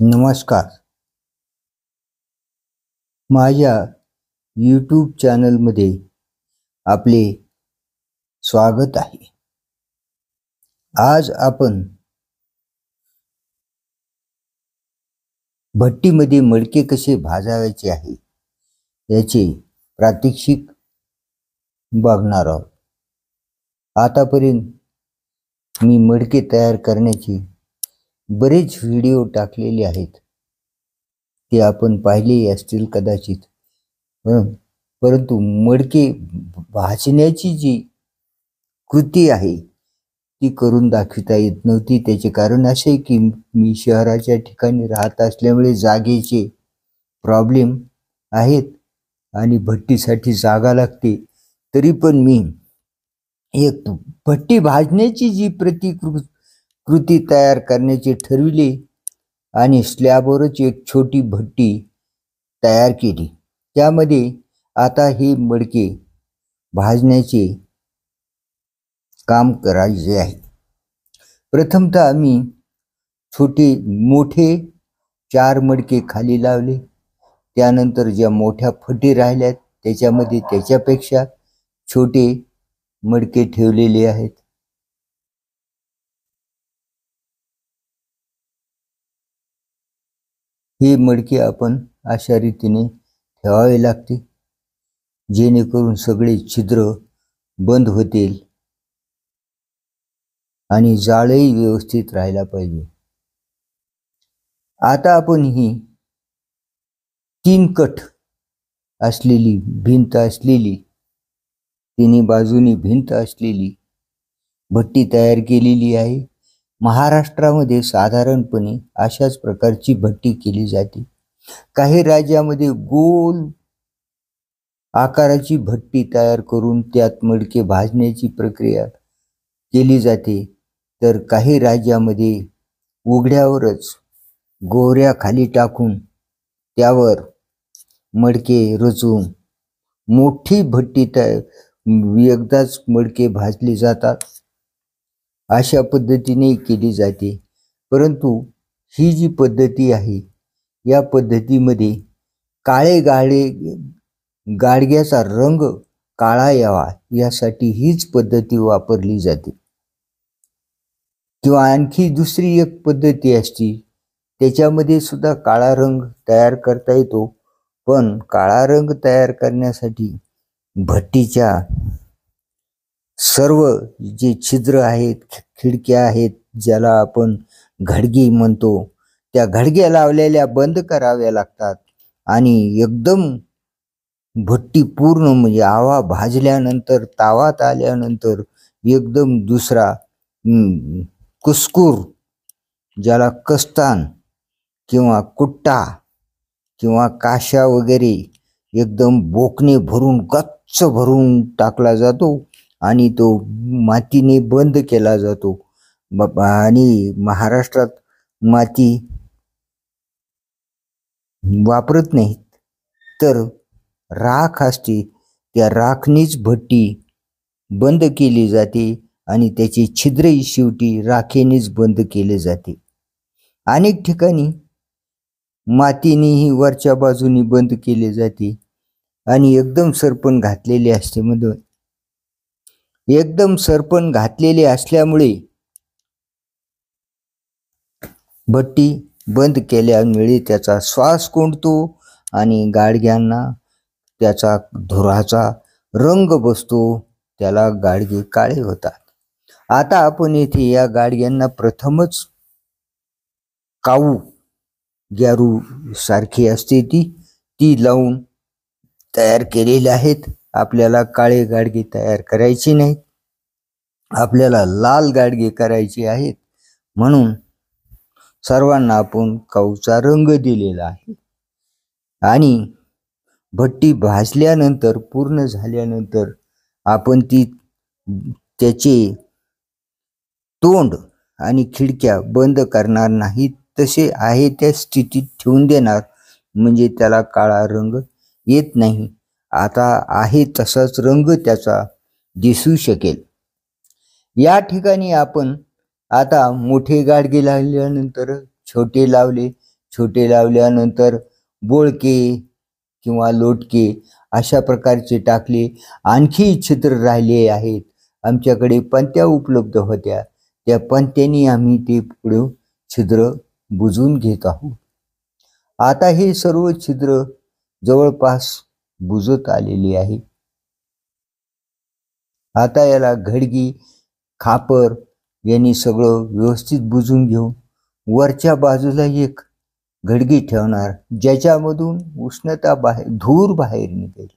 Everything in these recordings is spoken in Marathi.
नमस्कार. माझ्या यूट्यूब चॅनलमध्ये आपले स्वागत आहे. आज आपण भट्टीमध्ये मडके कसे भाजायचे आहे याचे प्रात्यक्षिक बघणार आहोत. आतापर्यंत मी मडके तयार करण्याचे बरेच व्हिडिओ टाकलेले आहेत, ते आपण पाहिले असतील कदाचित. परंतु मडके भाजण्याची जी कृती आहे ती करून दाखविता येत नव्हती. त्याचे कारण असे की मी शहराच्या ठिकाणी राहत असल्यामुळे जागेचे प्रॉब्लेम आहेत आणि भट्टीसाठी जागा लागते. तरी पण मी एक भट्टी भाजण्याची जी कृती तयार करण्याचे ठरविले आणि स्लॅबवरच एक छोटी भट्टी तयार केली. त्यामध्ये आता हे मडके भाजण्याचे काम करायचे आहे. प्रथमतः आम्ही मोठे 4 मडके खाली लावले. त्यानंतर ज्या मोठ्या फटी राहिल्यात त्याच्यामध्ये त्याच्यापेक्षा छोटे मडके ठेवलेले आहेत. हे मडके आपण अशा रीतीने ठेवावे लागते जेणेकरून सगळे छिद्र बंद होतील आणि जाळही व्यवस्थित राहायला पाहिजे. आता आपण ही 3 कठ असलेली भिंत असलेली, तिन्ही बाजूनी भिंत असलेली भट्टी तयार केलेली आहे. महाराष्ट्रामध्ये साधारणपणे अशाच प्रकारची भट्टी केली जाते. काही राज्यामध्ये गोल आकाराची भट्टी तयार करून त्यात मडके भाजण्याची प्रक्रिया केली जाते, तर काही राज्यामध्ये उघड्यावरच गोवऱ्या खाली टाकून त्यावर मडके रचून मोठी भट्टी एकदाच मडके भाजले जातात. अशा पद्धतीने केली जाते. परंतु ही जी पद्धती आहे या पद्धतीमध्ये गाडग्याचा रंग काळा यावा यासाठी हीच पद्धती वापरली जाते. किंवा आणखी दुसरी एक पद्धती असते, त्याच्यामध्ये सुद्धा काळा रंग तयार करता येतो. पण काळा रंग तयार करण्यासाठी भट्टीच्या सर्व जे छिद्र आहेत, खिडक्या आहेत, ज्याला आपण घडगी म्हणतो, त्या घडग्या लावलेल्या बंद कराव्या लागतात आणि एकदम भट्टी पूर्ण म्हणजे आवा भाजल्यानंतर तावात आल्यानंतर एकदम दुसरा कुस्कूर, ज्याला कस्तान किंवा कुट्टा किंवा काशा वगैरे एकदम बोकणे भरून गच्च भरून टाकला जातो आणि तो मातीने बंद केला जातो. आणि महाराष्ट्रात माती वापरत नाहीत, तर राख असते, त्या राखनीच भट्टी बंद केली जाते आणि त्याचे छिद्रही शेवटी राखेनेच बंद केले जाते. अनेक ठिकाणी मातीनेही वरच्या बाजूनी बंद केले जाते आणि एकदम सरपण घातलेले असते. एकदम सरपण घातलेले असल्यामुळे भट्टी बंद केल्यामुळे त्याचा श्वास कोंडतो आणि गाडग्यांना त्याचा धुराचा रंग बसतो, त्याला गाडगे काळे होतात. आता आपण येथे या गाडग्यांना प्रथमच काऊ गॅरू सारखी असते ती लावून तयार केलेले आहेत. आपल्याला काळे गाडगे तयार करायचे नाहीत, आपल्याला लाल गाडगे करायचे आहेत. म्हणून सर्वांना आपण काऊचा रंग दिलेला आहे. आणि भट्टी भाजल्यानंतर पूर्ण झाल्यानंतर आपण त्याचे तोंड आणि खिडक्या बंद करणार नाहीत, तसे आहे त्या स्थितीत ठेवून देणार, म्हणजे त्याला काळा रंग येत नाही. आता आहे तसाच रंग त्याचा दिसू शकेल. या ठिकाणी आपण आता मोठे गाडगे लावल्यानंतर छोटे लावले छोटे लावल्यानंतर बोळके किंवा लोटके अशा प्रकारचे टाकले. आणखी छिद्र राहिले आहेत. आमच्याकडे पणत्या उपलब्ध होत्या, त्या पणत्यांनी आम्ही ते पुढे छिद्र बुजवून घेत आहोत. आता हे सर्व छिद्र जवळपास बुजत आलेली आहे. आता याला घडगी, खापर यांनी सगळं व्यवस्थित बुजून घेऊ. वरच्या बाजूला एक घडगी ठेवणार, ज्याच्यामधून उष्णता धूर बाहेर निघेल.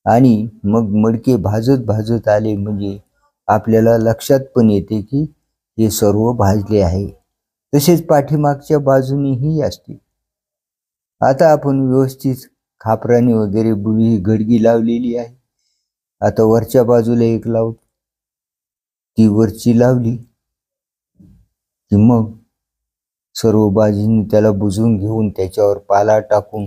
आणि मग मडके भाजत भाजत आले म्हणजे आपल्याला लक्षात पण येते की हे सर्व भाजले आहे. तसेच पाठीमागच्या बाजूनीही असते. आता आपण व्यवस्थित खापराने वगैरे ही घडगी लावलेली आहे. आता वरच्या बाजूला एक लावू, ती वरची लावली की मग सर्व बाजूंनी त्याला बुजवून घेऊन त्याच्यावर पाला टाकून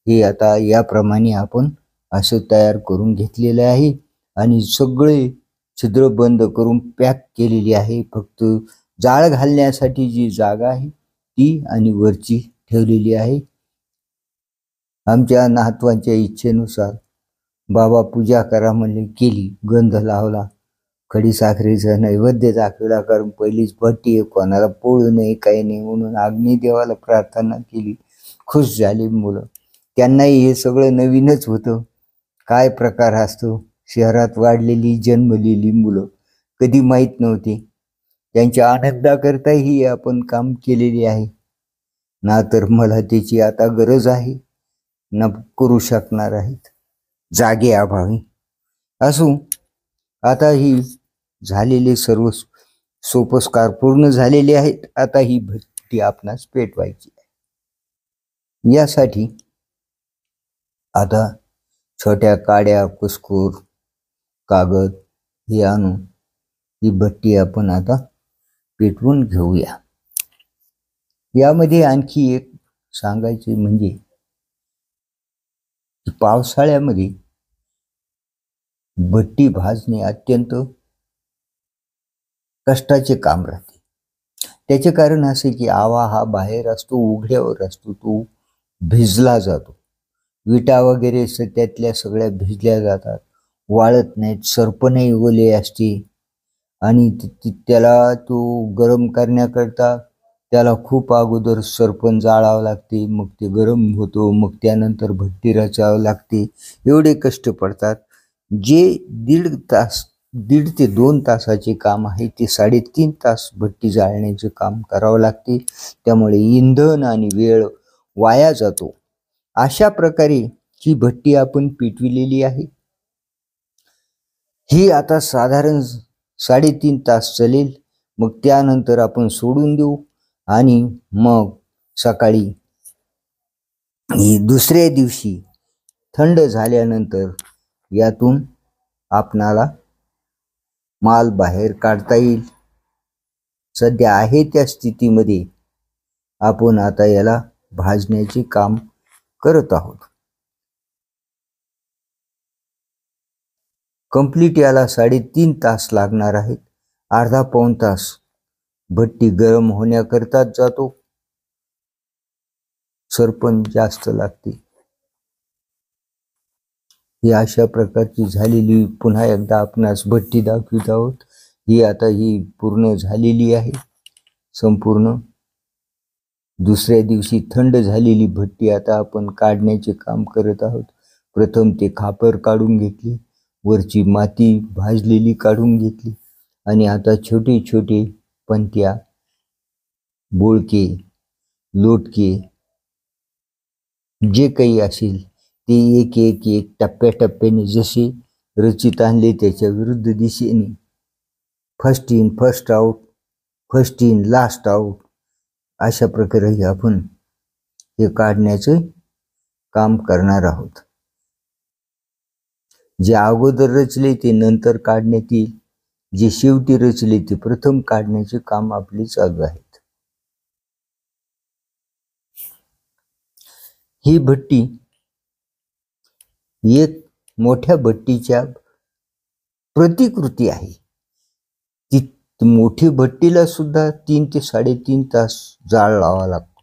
हे आता याप्रमाणे आपण असं तयार करून घेतलेलं आहे. आणि सगळे छिद्र बंद करून पॅक केलेली आहे. फक्त जाळ घालण्यासाठी जी जागा आहे ती आणि वरची ठेवलेली आहे. आमच्या नातवांच्या इच्छेनुसार बाबा पूजा करा म्हणले, केली. गंध लावला, खडीसाखरेचा नैवेद्य दाखवला, कारण पहिलीच भट्टी आहे, कोणाला पोळू नये काही नाही म्हणून अग्निदेवाला प्रार्थना केली. खुश झाली मुलं. त्यांनाही हे सगळं नवीनच होतं. काय प्रकार असतो, शहरात वाढलेली जन्मलेली मुलं कधी माहीत नव्हते. त्यांच्या आनंदाकरता ही आपण काम केलेली आहे ना, तर मला त्याची आता गरज आहे ना करू शकणार आहेत जागे अभावी. असो, आता ही झालेले सर्व सोपस्कार पूर्ण झालेले आहेत. आता ही भट्टी आपणास पेटवायची आहे. यासाठी आता छोट्या काड्या, कुस्कूर, कागद हे आणून ही भट्टी आपण आता पेटवून घेऊया. यामध्ये आणखी एक सांगायचे म्हणजे पावसाळ्यामध्ये भट्टी भाजणे अत्यंत कष्टाचे काम राहते. त्याचे कारण असे की आवा हा बाहेर असतो, उघड्यावर असतो, तो भिजला जातो. विटा वगैरे त्यातल्या सगळ्या भिजल्या जातात, वाळत नाहीत. सरपणही ओले असते आणि त्याला तो गरम करण्याकरता त्याला खूप अगोदर सरपण जाळावं लागते, मग ते गरम होतो, मग त्यानंतर भट्टी रचावं लागते. एवढे कष्ट पडतात. जे 1.5 ते 2 तासाचे काम आहे ते 3.5 तास भट्टी जाळण्याचे काम करावं लागते. त्यामुळे इंधन आणि वेळ वाया जातो. अशा प्रकारे ही भट्टी आपण पेटविलेली आहे. ही आता साधारण 3.5 तास चालेल. मग त्यानंतर आपण सोडून देऊ आणि मग सकाळी दुसऱ्या दिवशी थंड झाल्यानंतर यातून आपणाला माल बाहेर काढता येईल. सध्या आहे त्या स्थितीमध्ये आपण आता याला भाजण्याचे काम करत आहोत. कंप्लीट याला 3.5 तास लागणार आहेत. अर्धा पाऊण तास भट्टी गरम होण्याकरताच जातो. सरपण जास्त लागते. ही अशा प्रकारची झालेली पुन्हा एकदा आपणास भट्टी दाखवित आहोत. ही आता ही पूर्ण झालेली आहे संपूर्ण. दुसऱ्या दिवशी थंड झालेली भट्टी आता आपण काढण्याचे काम करत आहोत. प्रथम ते खापर काढून घेतले, वरची माती भाजलेली काढून घेतली आणि आता छोटे छोटे पणत्या, बोळके, लोटके जे काही असेल ते एक एक एक टप्प्याटप्प्याने जसे रचित आणले त्याच्या विरुद्ध दिशेने first in first out, first in last out अशा प्रकारे आपण हे काढण्याचे काम करणार आहोत. जे अगोदर रचले ते नंतर काढण्यात येईल, जे शेवटी रचले ते प्रथम काढण्याचे काम आपले चालू आहेत. ही भट्टी एक मोठ्या भट्टीच्या प्रतिकृती आहे. ती मोठी भट्टीला सुद्धा 3 ते 3.5 तास जाळ लावावा लागतो.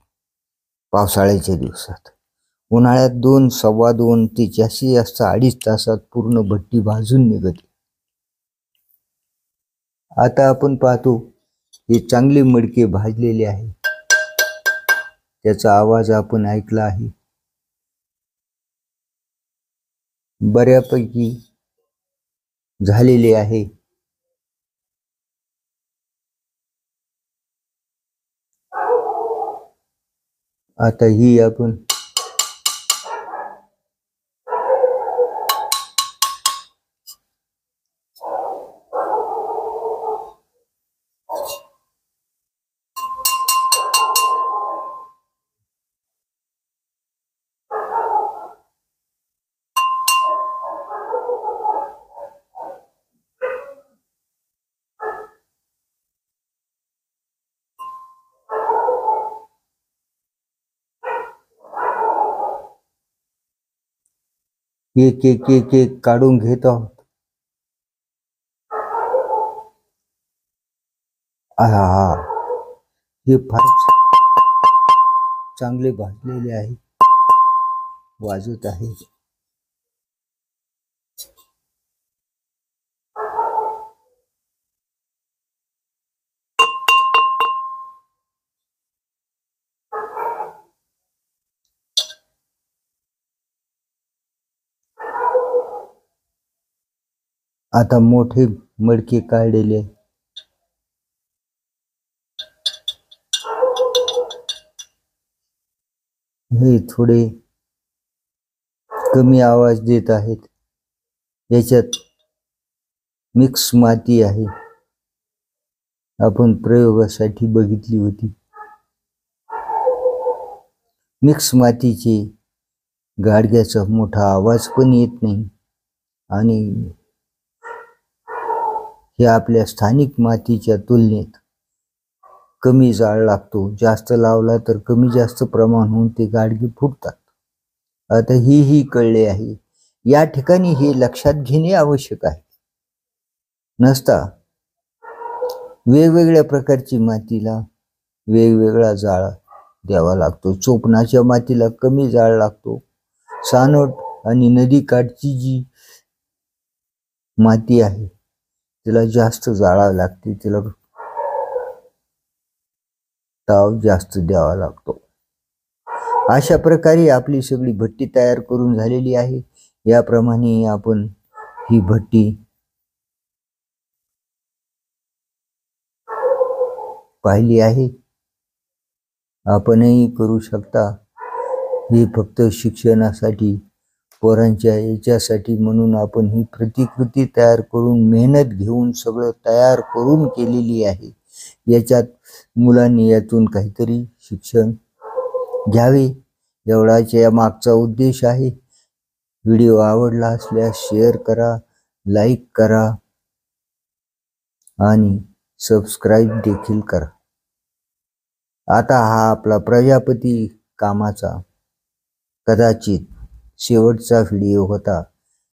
पावसाळ्याच्या दिवसात. उन्हाळ्यात 2, सव्वा 2 ते जास्तीत जास्त 2.5 तासात पूर्ण भट्टी भाजून निघते. आता आपण पाहतो हे चांगले मडके भाजलेले आहे. त्याचा आवाज आपण ऐकला आहे. बऱ्यापैकी झालेले आहे. आता ही आपण एक एक एक एक काढून घेत आहोत. आहा, हे फार चांगले भाजलेले आहे, वाजत आहे. आता मोठे मडके काढलेले. हे थोडे कमी आवाज देत आहेत. याच्यात मिक्स माती आहे. आपण प्रयोगासाठी बघितली होती. मिक्स मातीचे गाडग्याचा मोठा आवाज पण येत नाही आणि हे आपल्या स्थानिक मातीच्या तुलनेत कमी जाळ लागतो. जास्त लावला तर कमी जास्त प्रमाण होऊन ते गाडगे फुटतात. आता ही कळले आहे. या ठिकाणी हे लक्षात घेणे आवश्यक आहे. नसता वेगवेगळ्या प्रकारची मातीला वेगवेगळा जाळ द्यावा लागतो. चोपणाच्या मातीला कमी जाळ लागतो. सानोट आणि नदीकाठची जी माती आहे तिला जास्त जाळावं लागते. तिला ताव जास्त द्यावा लागतो. अशा प्रकारे आपली सगळी भट्टी तयार करून झालेली आहे. याप्रमाणे आपण ही भट्टी पाहिली आहे. आपणही करू शकता. हे फक्त शिक्षणासाठी, पोरांच्या याच्यासाठी म्हणून आपण ही प्रतिकृती तयार करून मेहनत घेऊन सगळं तयार करून केलेली आहे. याच्यात मुलांनी यातून काहीतरी शिक्षण घ्यावे एवढाच या मागचा उद्देश आहे. व्हिडिओ आवडला असल्यास शेअर करा, लाईक करा आणि सबस्क्राईब देखील करा. आता हा आपला प्रजापती कामाचा कदाचित शेवटचा व्हिडिओ होता.